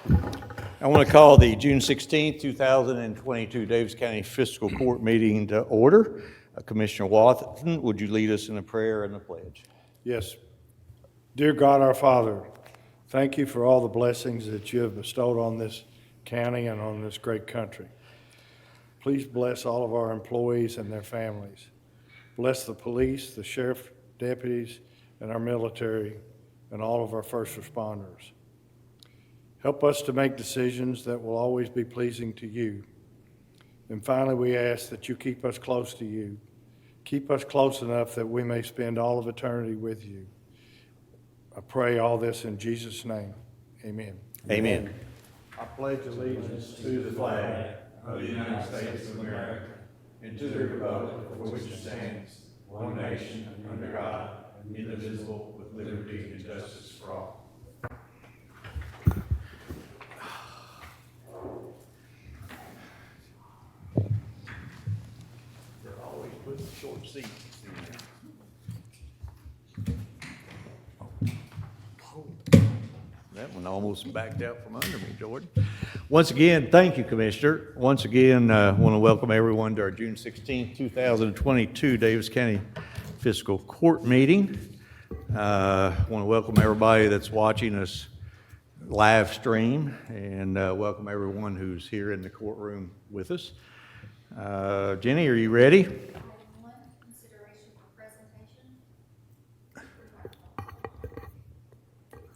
I want to call the June 16th, 2022 Daviess County Fiscal Court meeting to order. Commissioner Wathen, would you lead us in a prayer and a pledge? Yes. Dear God, our Father, thank you for all the blessings that you have bestowed on this county and on this great country. Please bless all of our employees and their families. Bless the police, the sheriff deputies, and our military, and all of our first responders. Help us to make decisions that will always be pleasing to you. And finally, we ask that you keep us close to you. Keep us close enough that we may spend all of eternity with you. I pray all this in Jesus' name. Amen. Amen. I pledge allegiance To the flag of the United States of America and to the republic for which it stands, one nation, under God, indivisible, with liberty and justice for all. They're always putting short seats in there. That one almost backed out from under me, Jordan. Once again, thank you, Commissioner. Once again, I want to welcome everyone to our June 16th, 2022 Daviess County Fiscal Court meeting. I want to welcome everybody that's watching us live stream and welcome everyone who's here in the courtroom with us. Jenny, are you ready? Item 1, consideration for presentation.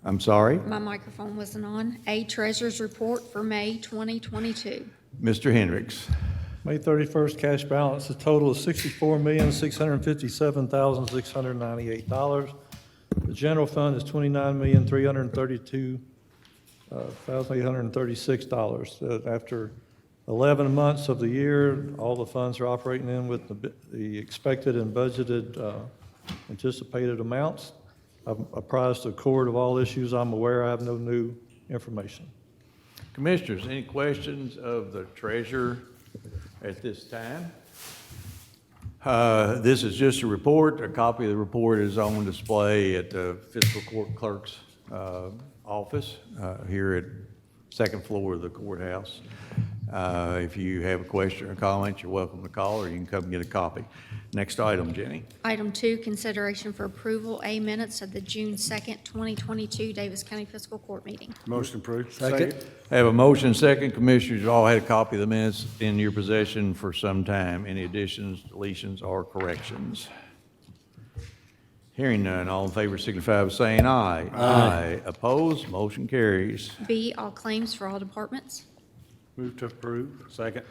I'm sorry, My microphone wasn't on. A Treasurer's Report for May 2022. Mr. Hendricks. May 31st cash balance, a total of $64,657,698. The general fund is $29,332,836. After 11 months of the year, all the funds are operating in with the expected and budgeted anticipated amounts. I'm apprised the court of all issues I'm aware. I have no new information. Commissioners, any questions of the treasurer at this time? This is just a report. A copy of the report is on display at the fiscal court clerk's office here at second floor of the courthouse. If you have a question or comment, you're welcome to call, or you can come and get a copy. Next item, Jenny. Item 2, consideration for approval, A minutes of the June 2nd, 2022 Daviess County Fiscal Court meeting. Motion approved. Second. I have a motion second. Commissioners, you all had a copy of the minutes in your possession for some time. Any additions, deletions, or corrections? Hearing none, all in favor signify by saying aye. Aye. Opposed, motion carries. B, all claims for all departments. Move to approve. Second.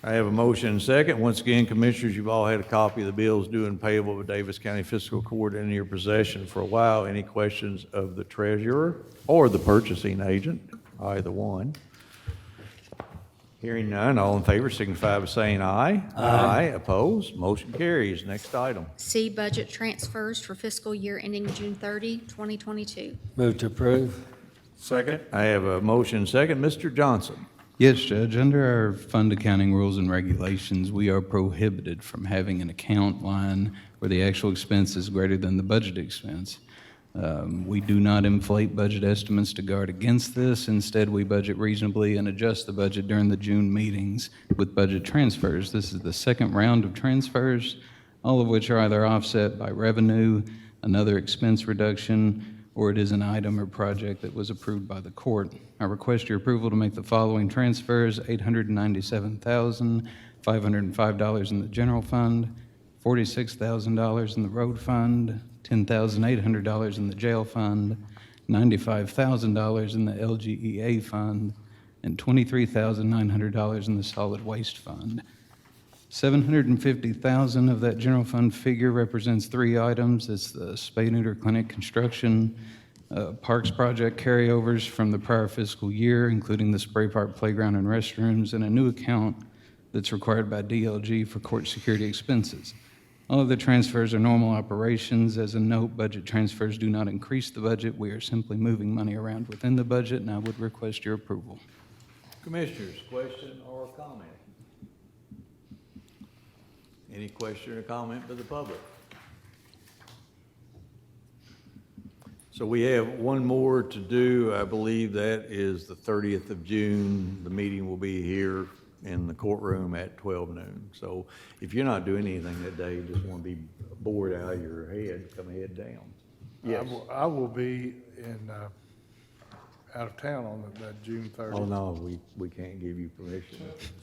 I have a motion second. Once again, Commissioners, you've all had a copy of the bills due and payable of Daviess County Fiscal Court in your possession for a while. Any questions of the treasurer or the purchasing agent? Either one. Hearing none, all in favor signify by saying aye. Aye. Opposed, motion carries. Next item. C, budget transfers for fiscal year ending June 30, 2022. Move to approve. Second. I have a motion second. Mr. Johnson. Yes, Judge. Under our fund accounting rules and regulations, we are prohibited from having an account line where the actual expense is greater than the budget expense. We do not inflate budget estimates to guard against this. Instead, we budget reasonably and adjust the budget during the June meetings with budget transfers. This is the second round of transfers, all of which are either offset by revenue, another expense reduction, or it is an item or project that was approved by the court. I request your approval to make the following transfers: $897,505 in the general fund, $46,000 in the road fund, $10,800 in the jail fund, $95,000 in the LGEA fund, and $23,900 in the solid waste fund. $750,000 of that general fund figure represents 3 items. It's the spay neuter clinic construction, parks project carryovers from the prior fiscal year, including the spray park playground and restrooms, and a new account that's required by DLG for court security expenses. All of the transfers are normal operations. As a note, budget transfers do not increase the budget. We are simply moving money around within the budget, and I would request your approval. Commissioners, question or comment? Any question or comment by the public? So we have one more to do. I believe that is the 30th of June. The meeting will be here in the courtroom at 12 noon. So if you're not doing anything that day, you just want to be bored out of your head, come head down. Yes. I will be out of town on that June 30th. Oh, no, we can't give you permission.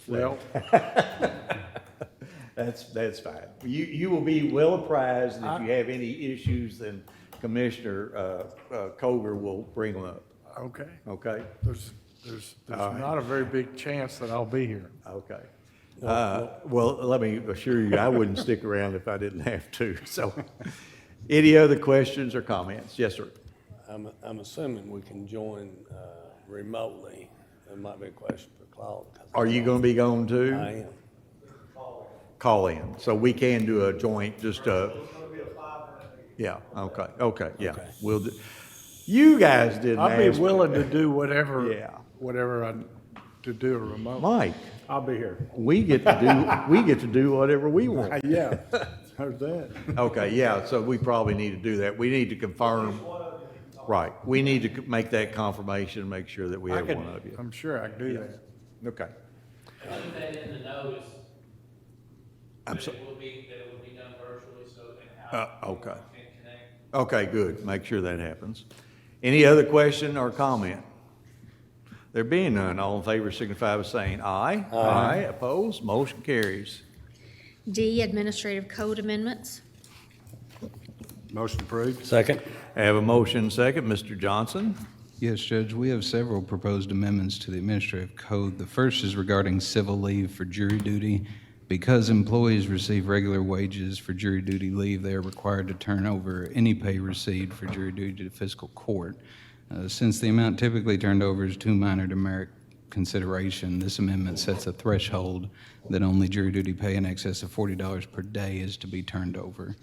Well, That's fine. You will be well apprised, and if you have any issues, then Commissioner Coger will bring them up, okay. okay? There's not a very big chance that I'll be here. Okay. Well, let me assure you, I wouldn't stick around if I didn't have to, so. Any other questions or comments? Yes, sir. I'm assuming we can join remotely. That might be a question for Claude. Are you gonna be gone too? I am. Call in, so we can do a joint, just yeah, okay, yeah. Okay. We'll do, you guys didn't I'll be ask. willing to do whatever, Yeah. to do a remote. Mike, I'll be here. we get to do whatever we want. Yeah, how's that? Okay, yeah, so we probably need to do that. We need to confirm, right, we need to make that confirmation, make sure that we have one of you. I'm sure I can do that. Okay. Put that in the notice. I'm That sorry. it will be done virtually, so that how Okay. can connect. Okay, good. Make sure that happens. Any other question or comment? There being none, all in favor signify by saying aye. Aye. Opposed? Motion carries. D, Administrative Code Amendments. Motion approved. Second. I have a motion second. Mr. Johnson? Yes, Judge, we have several proposed amendments to the administrative code. The first is regarding civil leave for jury duty. Because employees receive regular wages for jury duty leave, they are required to turn over any pay received for jury duty to fiscal court. Since the amount typically turned over is too minor to merit consideration, this amendment sets a threshold that only jury duty pay in excess of $40 per day is to be turned over.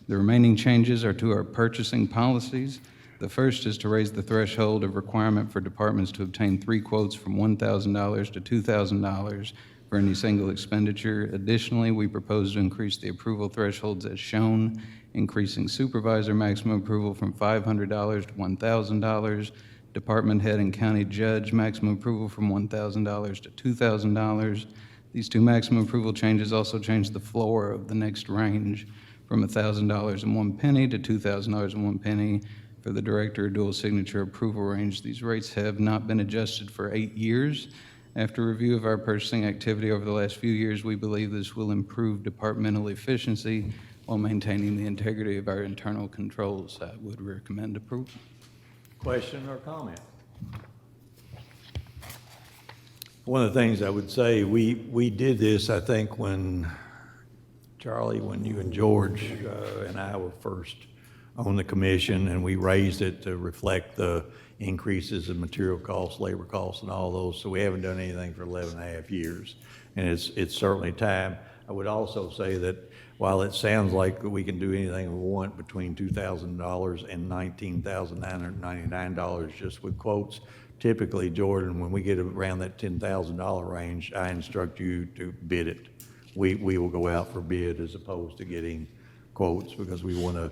The remaining changes are to our purchasing policies. The first is to raise the threshold of requirement for departments to obtain 3 quotes from $1,000 to $2,000 for any single expenditure. Additionally, we propose to increase the approval thresholds as shown, increasing supervisor maximum approval from $500 to $1,000, department head and county judge maximum approval from $1,000 to $2,000. These 2 maximum approval changes also change the floor of the next range from $1,000.01 to $2,000.01 for the director or dual signature approval range. These rates have not been adjusted for 8 years. After review of our purchasing activity over the last few years, we believe this will improve departmental efficiency while maintaining the integrity of our internal controls. I would recommend approval. Question or comment? One of the things I would say, we did this, I think, when, Charlie, when you and George and I were first on the commission, and we raised it to reflect the increases in material costs, labor costs, and all those. So we haven't done anything for 11 and a half years, and it's certainly time. I would also say that while it sounds like we can do anything we want between $2,000 and $19,999 just with quotes, typically, Jordan, when we get around that $10,000 range, I instruct you to bid it. We will go out for bid as opposed to getting quotes, because we want to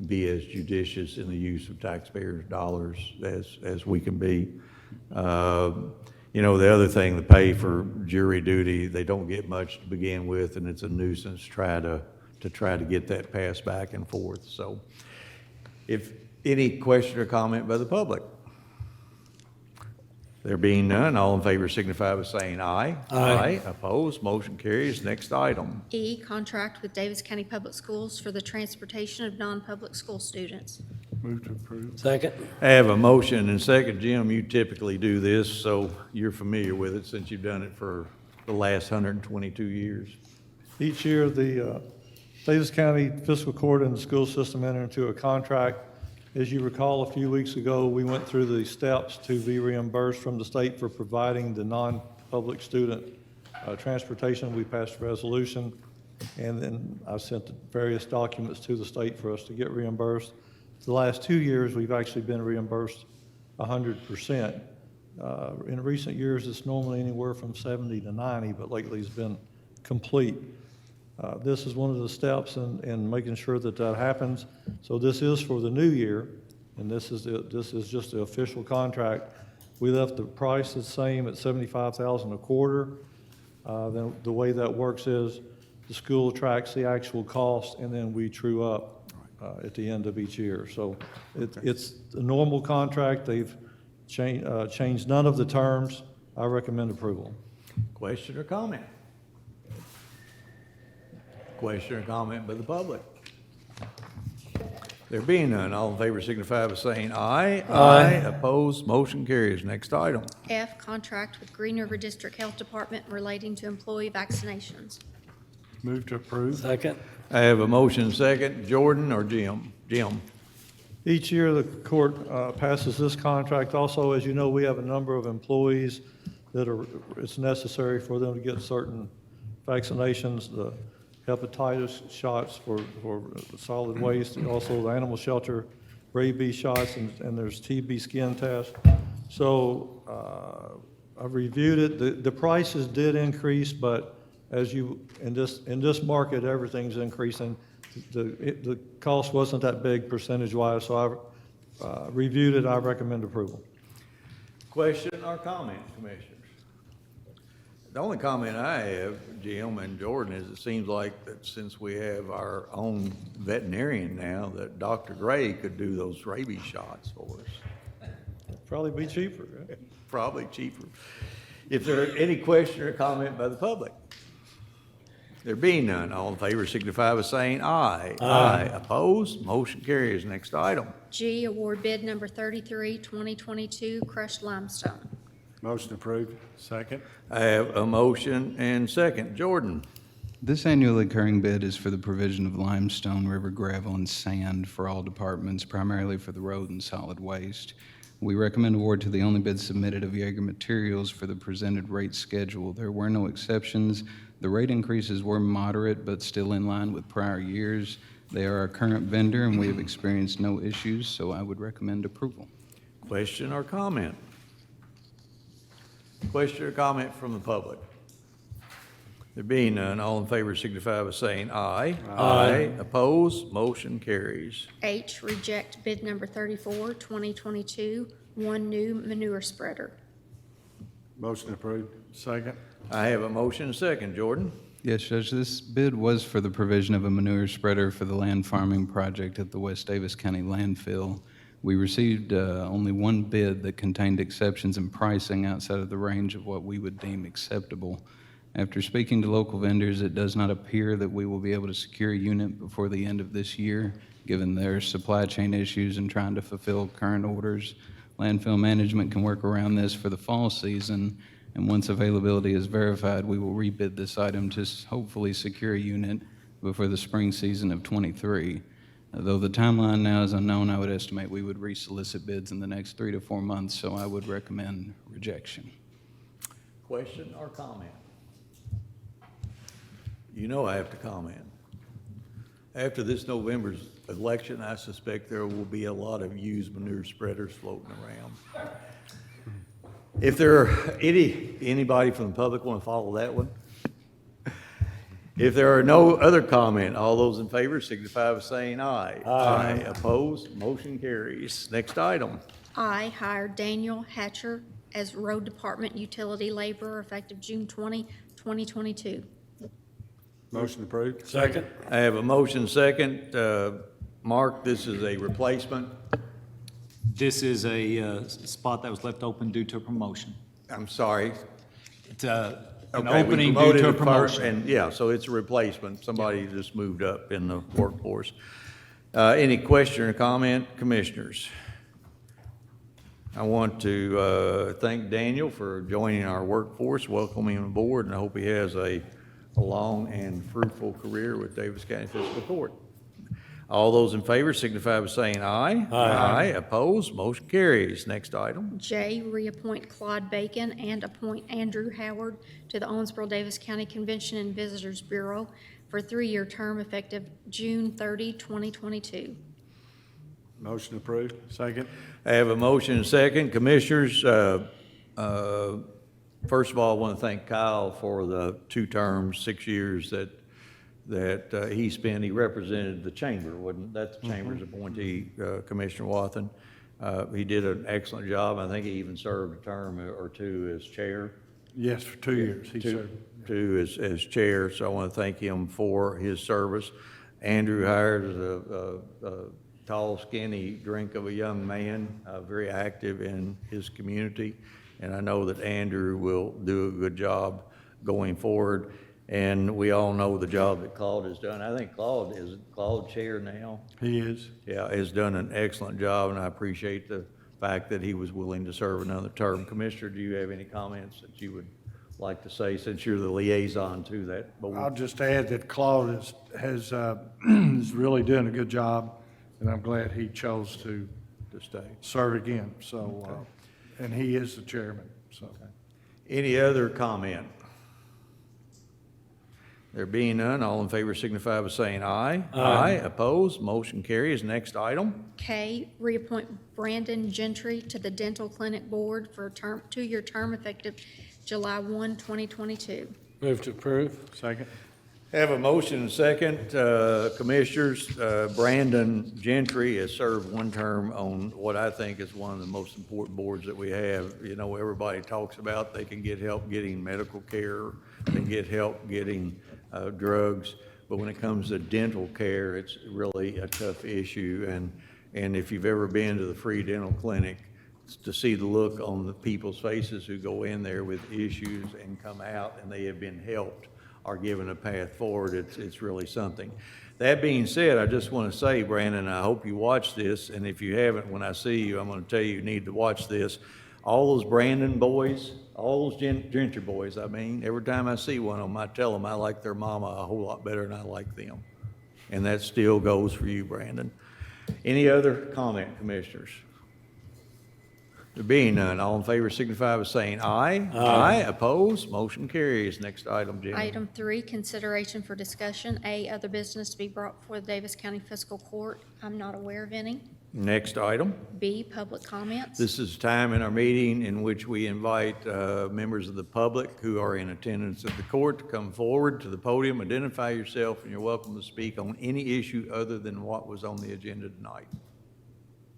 be as judicious in the use of taxpayers' dollars as we can be. You know, the other thing, the pay for jury duty, they don't get much to begin with, and it's a nuisance to try to get that passed back and forth. So if any question or comment by the public? There being none, all in favor signify by saying aye. Aye. Opposed, motion carries. Next item. E, Contract with Daviess County Public Schools for the transportation of non-public school students. Move to approve. Second. I have a motion and second. Jim, you typically do this, so you're familiar with it since you've done it for the last 122 years. Each year, the Daviess County Fiscal Court and the school system enter into a contract. As you recall, a few weeks ago, we went through the steps to be reimbursed from the state for providing the non-public student transportation. We passed a resolution, and then I sent the various documents to the state for us to get reimbursed. The last 2 years, we've actually been reimbursed 100%. In recent years, it's normally anywhere from 70 to 90, but lately it's been complete. This is one of the steps in making sure that that happens. So this is for the new year, and this is just the official contract. We left the price the same at $75,000 a quarter. Then the way that works is the school tracks the actual cost, and then we true up at the end of each year. So it's a normal contract. They've changed none of the terms. I recommend approval. Question or comment? Question or comment by the public? There being none, all in favor signify by saying aye. Aye. Opposed, motion carries. Next item. F, contract with Green River District Health Department relating to employee vaccinations. Move to approve. Second. I have a motion second. Jordan or Jim? Jim. Each year, the court passes this contract. Also, as you know, we have a number of employees that it's necessary for them to get certain vaccinations, the hepatitis shots for solid waste, also the animal shelter rabies shots, and there's TB skin tests. So I've reviewed it. The prices did increase, but as you, in this market, everything's increasing. The cost wasn't that big percentage-wise, so I reviewed it. I recommend approval. Question or comment, Commissioners? The only comment I have, Jim and Jordan, is it seems like that since we have our own veterinarian now, that Dr. Gray could do those rabies shots for us. Probably be cheaper, right? Probably cheaper. If there are any question or comment by the public? There being none, all in favor signify by saying aye. Aye. Opposed? Motion carries. Next item. G, award bid number 33, 2022, crushed limestone. Motion approved. Second. I have a motion and second. Jordan. This annually occurring bid is for the provision of limestone, river gravel, and sand for all departments, primarily for the road and solid waste. We recommend award to the only bid submitted of Yeager Materials for the presented rate schedule. There were no exceptions. The rate increases were moderate, but still in line with prior years. They are our current vendor, and we have experienced no issues, so I would recommend approval. Question or comment? Question or comment from the public? There being none, all in favor signify by saying aye. Aye. Opposed? Motion carries. H, reject bid number 34, 2022, one new manure spreader. Motion approved. Second. I have a motion and second. Jordan? Yes, Judge, this bid was for the provision of a manure spreader for the land farming project at the West Davis County Landfill. We received only one bid that contained exceptions in pricing outside of the range of what we would deem acceptable. After speaking to local vendors, it does not appear that we will be able to secure a unit before the end of this year, given their supply chain issues and trying to fulfill current orders. Landfill management can work around this for the fall season, and once availability is verified, we will rebid this item to hopefully secure a unit before the spring season of '23. Though the timeline now is unknown, I would estimate we would resolicit bids in the next 3 to 4 months, so I would recommend rejection. Question or comment? You know I have to comment. After this November's election, I suspect there will be a lot of used manure spreaders floating around. If there are anybody from the public want to follow that one? If there are no other comment, all those in favor signify by saying aye. Aye. Opposed? Motion carries. Next item. I, hire Daniel Hatcher as road department utility laborer effective June 20, 2022. Motion approved. Second. I have a motion second. Mark, this is a replacement. This is a spot that was left open due to a promotion. I'm sorry. It's an Okay, we opening due promoted to a it first, promotion. and yeah, so it's a replacement. Somebody just moved up in the workforce. Any question or comment, Commissioners? I want to thank Daniel for joining our workforce, welcoming him aboard, and I hope he has a long and fruitful career with Davis County Fiscal Court. All those in favor signify by saying aye. Aye. Opposed? Motion carries. Next item. J, reappoint Claude Bacon and appoint Andrew Howard to the Owensboro-Davis County Convention and Visitors Bureau for a 3-year term effective June 30, 2022. Motion approved. Second. I have a motion and second. Commissioners, first of all, I want to thank Kyle for the 2 terms, 6 years that that he spent. He represented the chamber, wasn't that the chamber's appointee, Commissioner Wathen? He did an excellent job. I think he even served a term or two as chair. Yes, for 2 years he Two- served. Two as chair, so I want to thank him for his service. Andrew Howard is a tall, skinny drink of a young man, very active in his community, and I know that Andrew will do a good job going forward. And we all know the job that Claude has done. I think Claude chair now? He is. Yeah, has done an excellent job, and I appreciate the fact that he was willing to serve another term. Commissioner, do you have any comments that you would like to say, since you're the liaison to that board? I'll just add that Claude is really doing a good job, and I'm glad he chose to stay. serve again, so, and he is the chairman, so. Any other comment? There being none, all in favor signify by saying aye. Aye. Opposed, motion carries. Next item. K, reappoint Brandon Gentry to the Dental Clinic Board for a term, 2-year term effective July 1, 2022. Move to approve. Second? Have a motion and second. Commissioners, Brandon Gentry has served one term on what I think is one of the most important boards that we have. You know, everybody talks about they can get help getting medical care, they can get help getting drugs, but when it comes to dental care, it's really a tough issue. And if you've ever been to the free dental clinic, to see the look on the people's faces who go in there with issues and come out and they have been helped or given a path forward, it's really something. That being said, I just want to say, Brandon, I hope you watch this, and if you haven't, when I see you, I'm going to tell you need to watch this. All those Brandon boys, all those Gentry boys, I mean, every time I see one of them, I tell them I like their mama a whole lot better than I like them. And that still goes for you, Brandon. Any other comment, commissioners? There being none, all in favor signify by saying aye. Aye. Opposed, motion carries. Next item, Jenny. Item 3, consideration for discussion. A, other business to be brought before the Davis County Fiscal Court. I'm not aware of any. Next item. B, public comments. This is time in our meeting in which we invite members of the public who are in attendance at the court to come forward to the podium, identify yourself, and you're welcome to speak on any issue other than what was on the agenda tonight.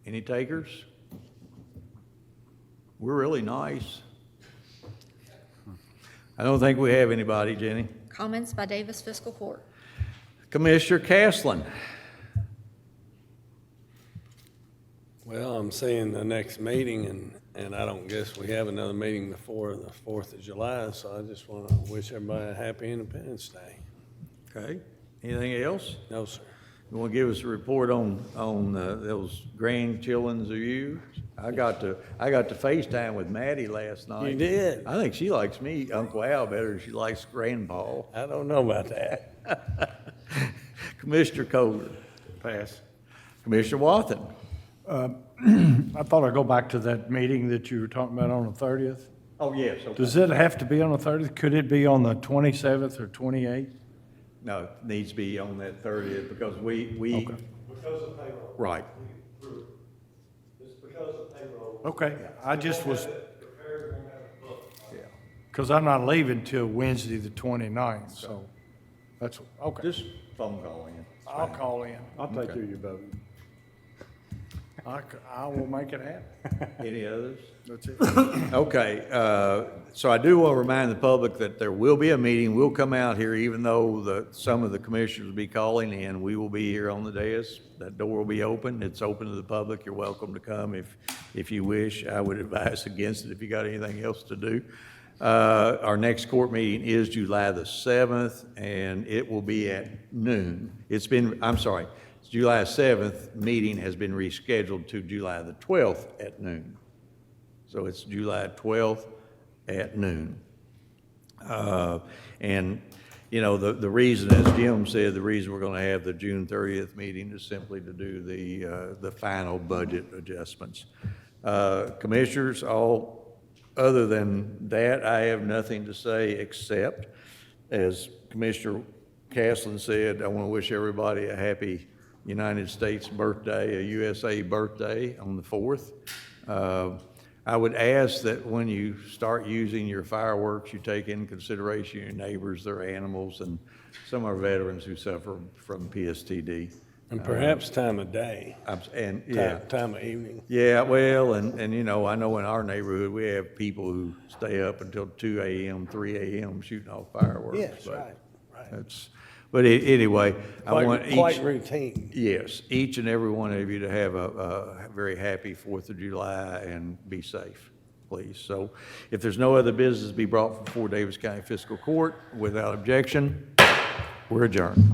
Any takers? We're really nice. I don't think we have anybody, Jenny. Comments by Davis Fiscal Court. Commissioner Castlin. Well, I'm seeing the next meeting, and I don't guess we have another meeting before the 4th of July, so I just want to wish everybody a happy Independence Day. Okay. Anything else? No, sir. You want to give us a report on those grandchildren of you? I got to FaceTime with Maddie last night. You did? I think she likes me, Uncle Al, better than she likes Grandpa. I don't know about that. Commissioner Kohler. Pass. Commissioner Wathen. I thought I'd go back to that meeting that you were talking about on the 30th. Oh, yes. Okay. Does it have to be on the 30th? Could it be on the 27th or 28th? No, it needs to be on that 30th because we. Okay. Because of payroll. Right. We approve. It's because of payroll. Okay, I just was, Prepared, won't have a book. Yeah. because I'm not leaving till Wednesday, the 29th, so that's, okay. Just phone calling. I'll call in. I'll take Okay. your vote. I will make it happen. Any others? That's it. Okay, so I do want to remind the public that there will be a meeting. We'll come out here, even though some of the commissioners will be calling in. We will be here on the dais. That door will be open. It's open to the public. You're welcome to come if you wish. I would advise against it if you got anything else to do. Our next court meeting is July the 7th, and it will be at noon. July 7th meeting has been rescheduled to July the 12th at noon. So it's July 12th at noon. And, you know, the reason, as Jim said, the reason we're going to have the June 30th meeting is simply to do the final budget adjustments. Commissioners, other than that, I have nothing to say except, as Commissioner Castlin said, I want to wish everybody a happy United States birthday, a USA birthday on the 4th. I would ask that when you start using your fireworks, you take into consideration your neighbors, their animals, and some of our veterans who suffer from PSTD. And perhaps time of day, And, yeah. time of evening. Yeah, well, and you know, I know in our neighborhood, we have people who stay up until 2 a.m., 3 a.m. shooting off fireworks. Yes, but right. Anyway, I want Quite each, routine. yes, each and every one of you to have a very happy 4th of July and be safe, please. So if there's no other business to be brought before Daviess County Fiscal Court, without objection, we're adjourned.